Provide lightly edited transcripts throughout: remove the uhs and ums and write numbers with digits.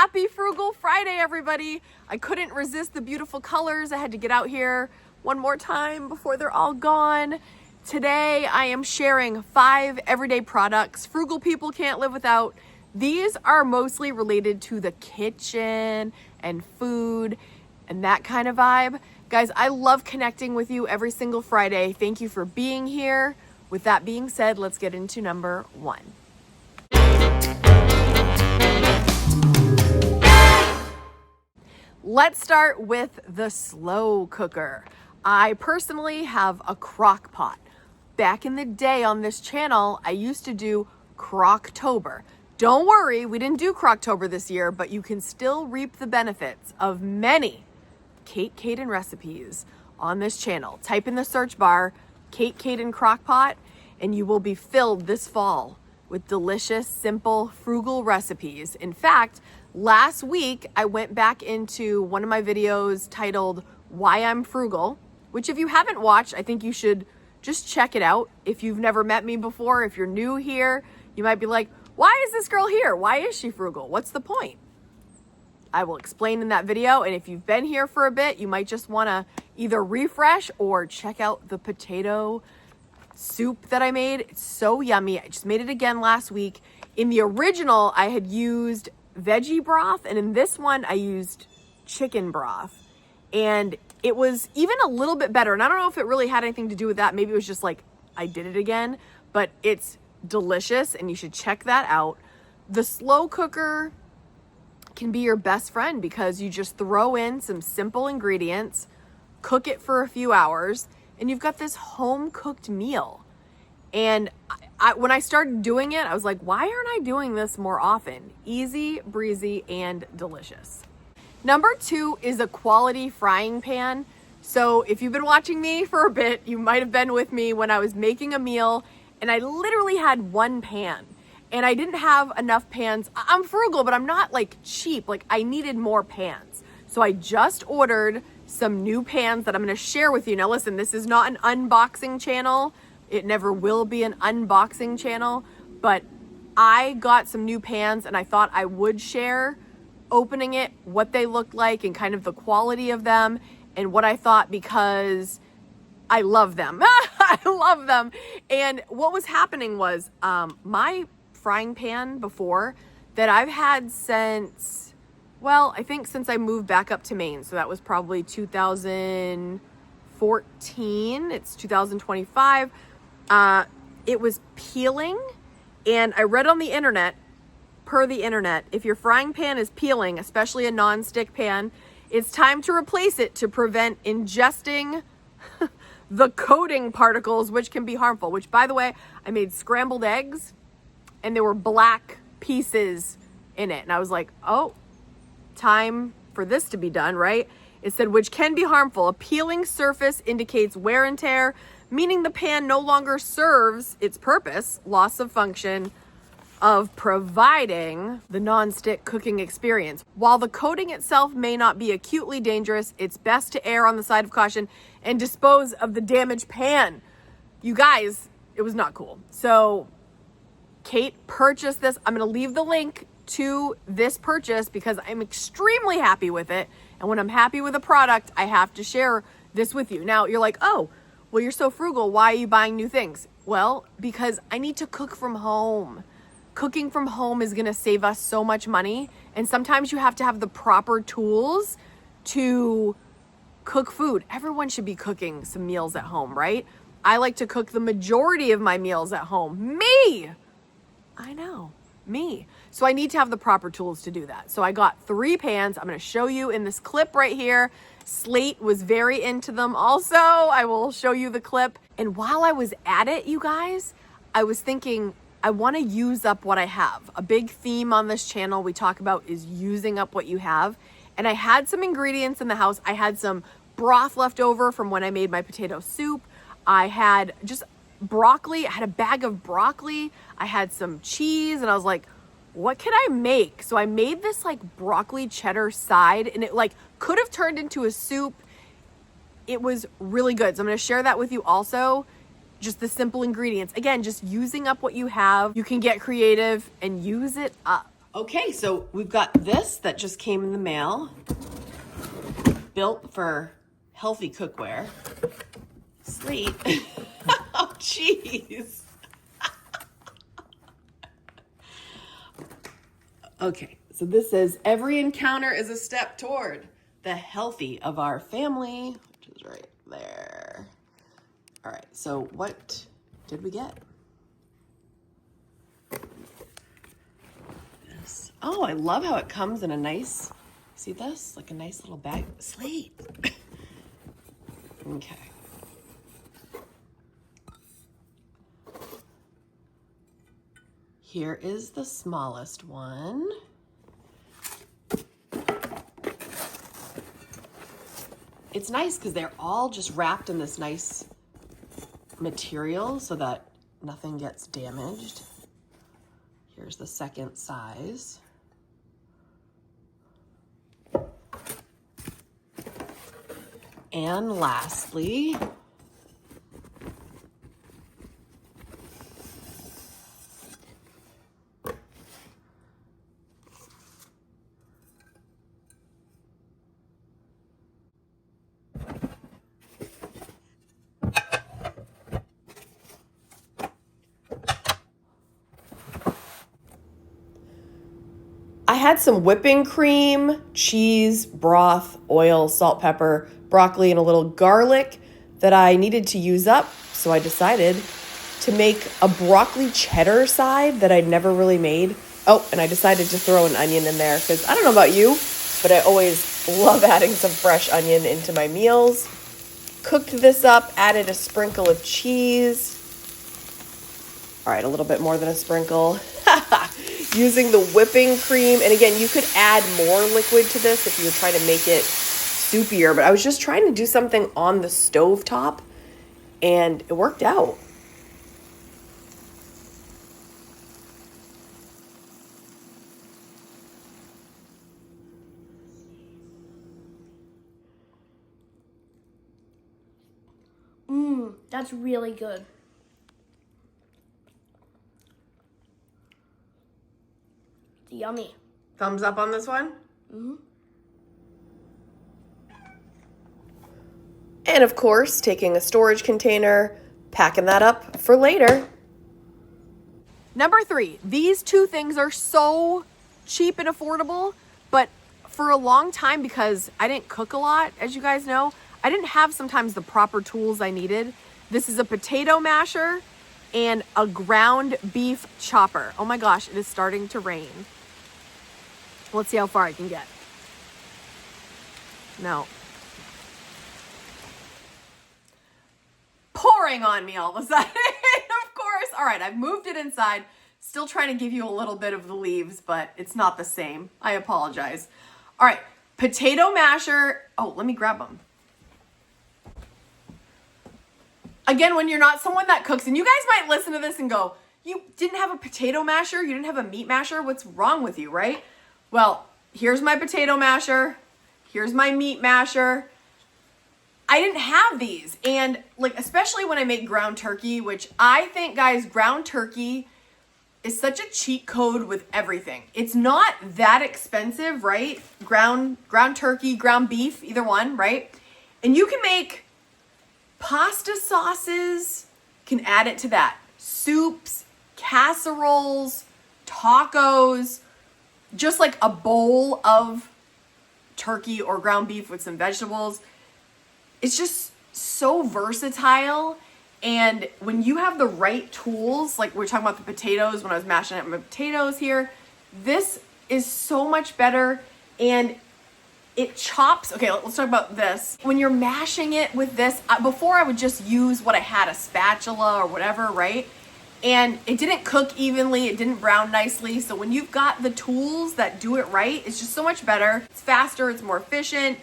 Happy Frugal Friday, everybody. I couldn't resist the beautiful colors. I had to get out here one more time before they're all gone. Today, I am sharing 5 everyday products frugal people can't live without. These are mostly related to the kitchen and food and that kind of vibe. Guys, I love connecting with you every single Friday. Thank you for being here. With that being said, let's get into number 1. Let's start with the slow cooker. I personally have a crock pot. Back in the day on this channel, I used to do Crocktober. Don't worry, we didn't do Crocktober this year, but you can still reap the benefits of many Kaden recipes on this channel. Type in the search bar, Kaden Crockpot, and you will be filled this fall with delicious, simple, frugal recipes. In fact, last week, I went back into one of my videos titled Why I'm Frugal, which if you haven't watched, I think you should just check it out. If you've never met me before, if you're new here, you might be like, why is this girl here? Why is she frugal? What's the point? I will explain in that video. And if you've been here for a bit, you might just want to either refresh or check out the potato soup that I made. It's so yummy. I just made it again last week. In the original, I had used veggie broth, and in this one I used chicken broth, and it was even a little bit better. And I don't know if it really had anything to do with that. Maybe it was just like I did it again, but it's delicious and you should check that out. The slow cooker can be your best friend because you just throw in some simple ingredients, cook it for a few hours, and you've got this home cooked meal. And when I started doing it, I was like, why aren't I doing this more often? Easy, breezy, and delicious. Number 2 is a quality frying pan. So if you've been watching me for a bit, you might have been with me when I was making a meal and I literally had one pan and I didn't have enough pans. I'm frugal, but I'm not like cheap. Like I needed more pans. So I just ordered some new pans that I'm going to share with you. Now listen, this is not an unboxing channel. It never will be an unboxing channel, but I got some new pans and I thought I would share opening it, what they looked like and kind of the quality of them and what I thought because I love them. I love them. And what was happening was my frying pan before that I've had since, well, I think since I moved back up to Maine. So that was probably 2014. It's 2025. It was peeling, and I read on the internet, if your frying pan is peeling, especially a non-stick pan, it's time to replace it to prevent ingesting the coating particles, which can be harmful. Which, by the way, I made scrambled eggs, and there were black pieces in it. And I was like, oh, time for this to be done, right? It said, which can be harmful. A peeling surface indicates wear and tear, meaning the pan no longer serves its purpose, loss of function, of providing the non-stick cooking experience. While the coating itself may not be acutely dangerous, it's best to err on the side of caution and dispose of the damaged pan. You guys, it was not cool. So Kate purchased this. I'm going to leave the link to this purchase because I'm extremely happy with it. And when I'm happy with a product, I have to share this with you. Now you're like, oh, well, you're so frugal. Why are you buying new things? Well, because I need to cook from home. Cooking from home is going to save us so much money. And sometimes you have to have the proper tools to cook food. Everyone should be cooking some meals at home, right? I like to cook the majority of my meals at home. Me! I know, me. So I need to have the proper tools to do that. So I got 3 pans. I'm going to show you in this clip right here. Slate was very into them also. I will show you the clip. And while I was at it, you guys, I was thinking, I want to use up what I have. A big theme on this channel we talk about is using up what you have. And I had some ingredients in the house. I had some broth left over from when I made my potato soup. I had just broccoli. I had a bag of broccoli. I had some cheese and I was like, what can I make? So I made this like broccoli cheddar side and it like could have turned into a soup. It was really good. So I'm going to share that with you also. Just the simple ingredients. Again, just using up what you have. You can get creative and use it up. Okay, so we've got this that just came in the mail, built for healthy cookware. Slate. Oh, jeez. Okay, so this says, every encounter is a step toward the healthy of our family, which is right there. All right, so what did we get? This. Oh, I love how it comes in a nice, see this? Like a nice little bag. Slate. Okay. Here is the smallest one. It's nice because they're all just wrapped in this nice material so that nothing gets damaged. Here's the second size. And lastly, I had some whipping cream, cheese, broth, oil, salt, pepper, broccoli, and a little garlic that I needed to use up. So I decided to make a broccoli cheddar side that I'd never really made. Oh, and I decided to throw an onion in there because I don't know about you, but I always love adding some fresh onion into my meals. Cooked this up, added a sprinkle of cheese. All right, a little bit more than a sprinkle. Using the whipping cream. And again, you could add more liquid to this if you were trying to make it soupier, but I was just trying to do something on the stovetop and it worked out. That's really good. It's yummy. Thumbs up on this one? Mm-hmm. And of course, taking a storage container, packing that up for later. Number 3, these two things are so cheap and affordable, but for a long time, because I didn't cook a lot, as you guys know, I didn't have sometimes the proper tools I needed. This is a potato masher and a ground beef chopper. Oh my gosh, it is starting to rain. Let's see how far I can get. No. Pouring on me all of a sudden, of course. All right, I've moved it inside. Still trying to give you a little bit of the leaves, but it's not the same. I apologize. All right, potato masher. Oh, let me grab them. Again, when you're not someone that cooks, and you guys might listen to this and go, you didn't have a potato masher? You didn't have a meat masher? What's wrong with you, right? Well, here's my potato masher. Here's my meat masher. I didn't have these. And like, especially when I make ground turkey, which I think, guys, ground turkey is such a cheat code with everything. It's not that expensive, right? Ground turkey, ground beef, either one, right? And you can make pasta sauces, can add it to that. Soups, casseroles, tacos, just like a bowl of turkey or ground beef with some vegetables. It's just so versatile. And when you have the right tools, like we're talking about the potatoes, when I was mashing up my potatoes here, this is so much better. And it chops. Okay, let's talk about this. When you're mashing it with this, before I would just use what I had, a spatula or whatever, right? And it didn't cook evenly, it didn't brown nicely. So when you've got the tools that do it right, it's just so much better. It's faster, it's more efficient.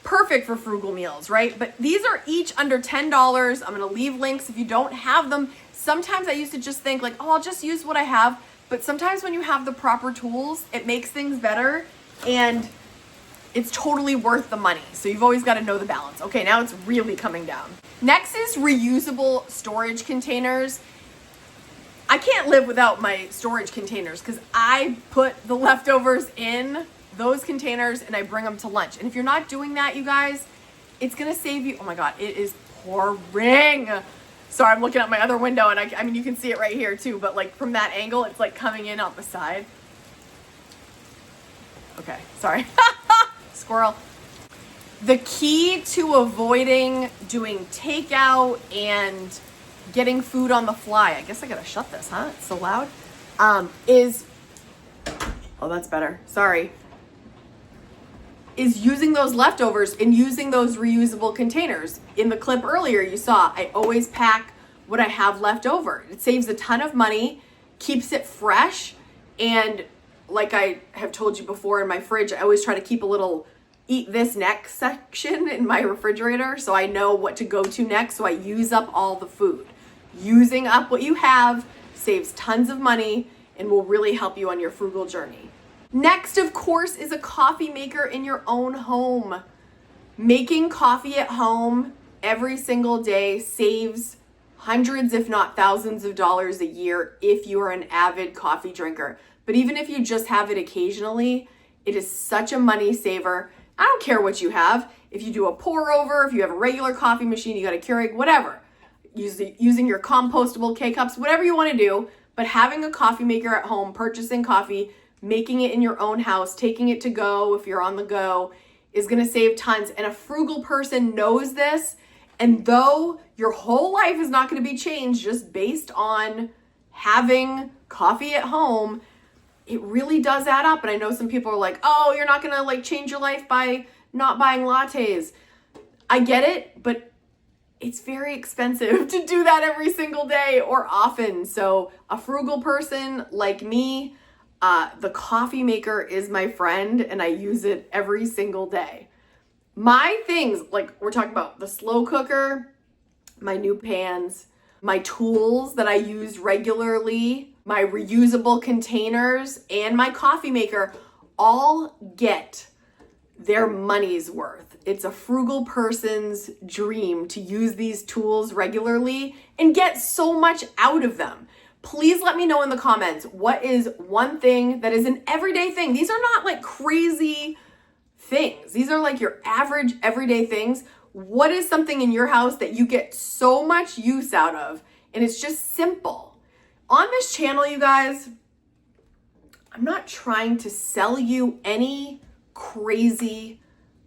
Perfect for frugal meals, right? But these are each under $10. I'm gonna leave links if you don't have them. Sometimes I used to just think like, oh, I'll just use what I have. But sometimes when you have the proper tools, it makes things better and it's totally worth the money. So you've always got to know the balance. Okay, now it's really coming down. Next is reusable storage containers. I can't live without my storage containers because I put the leftovers in those containers and I bring them to lunch. And if you're not doing that, you guys, it's gonna save you. Oh my God, it is pouring. Sorry, I'm looking out my other window and I mean, you can see it right here too, but like from that angle, it's like coming in on the side. Okay, sorry. Squirrel. The key to avoiding doing takeout and getting food on the fly, I guess I gotta shut this, huh? It's so loud. Is, oh, that's better. Sorry. Is using those leftovers and using those reusable containers. In the clip earlier, you saw I always pack what I have left over. It saves a ton of money, keeps it fresh, and like I have told you before in my fridge, I always try to keep a little eat this next section in my refrigerator so I know what to go to next, so I use up all the food. Using up what you have saves tons of money and will really help you on your frugal journey. Next, of course, is a coffee maker in your own home. Making coffee at home every single day saves hundreds, if not thousands of dollars a year if you are an avid coffee drinker. But even if you just have it occasionally, it is such a money saver. I don't care what you have. If you do a pour over, if you have a regular coffee machine, you got a Keurig, whatever. Using your compostable K-cups, whatever you want to do, but having a coffee maker at home, purchasing coffee, making it in your own house, taking it to go if you're on the go, is going to save tons. And a frugal person knows this. And though your whole life is not going to be changed just based on having coffee at home, it really does add up. And I know some people are like, oh, you're not going to like change your life by not buying lattes. I get it, but it's very expensive to do that every single day or often. So a frugal person like me, the coffee maker is my friend and I use it every single day. My things, like we're talking about the slow cooker, my new pans, my tools that I use regularly, my reusable containers, and my coffee maker all get their money's worth. It's a frugal person's dream to use these tools regularly and get so much out of them. Please let me know in the comments, what is one thing that is an everyday thing? These are not like crazy things. These are like your average everyday things. What is something in your house that you get so much use out of and it's just simple? On this channel, you guys, I'm not trying to sell you any crazy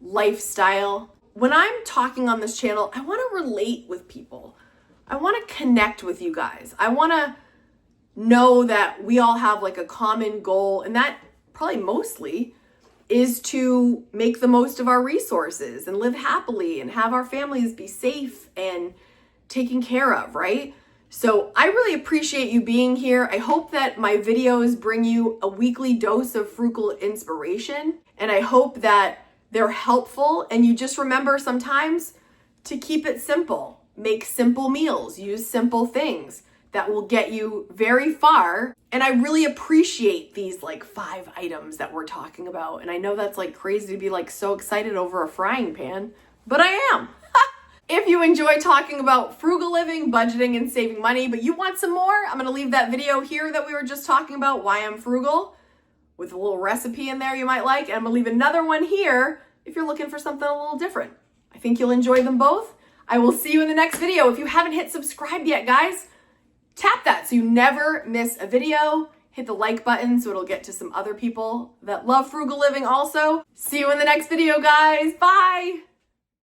lifestyle. When I'm talking on this channel, I want to relate with people. I want to connect with you guys. I want to know that we all have like a common goal, and that probably mostly is to make the most of our resources and live happily and have our families be safe and taken care of, right? So I really appreciate you being here. I hope that my videos bring you a weekly dose of frugal inspiration, and I hope that they're helpful and you just remember sometimes to keep it simple. Make simple meals, use simple things that will get you very far. And I really appreciate these like 5 items that we're talking about. And I know that's like crazy to be like so excited over a frying pan, but I am. If you enjoy talking about frugal living, budgeting, and saving money, but you want some more, I'm gonna leave that video here that we were just talking about, why I'm frugal, with a little recipe in there you might like. And I'm gonna leave another one here if you're looking for something a little different. I think you'll enjoy them both. I will see you in the next video. If you haven't hit subscribe yet, guys, tap that so you never miss a video. Hit the like button so it'll get to some other people that love frugal living also. See you in the next video, guys. Bye.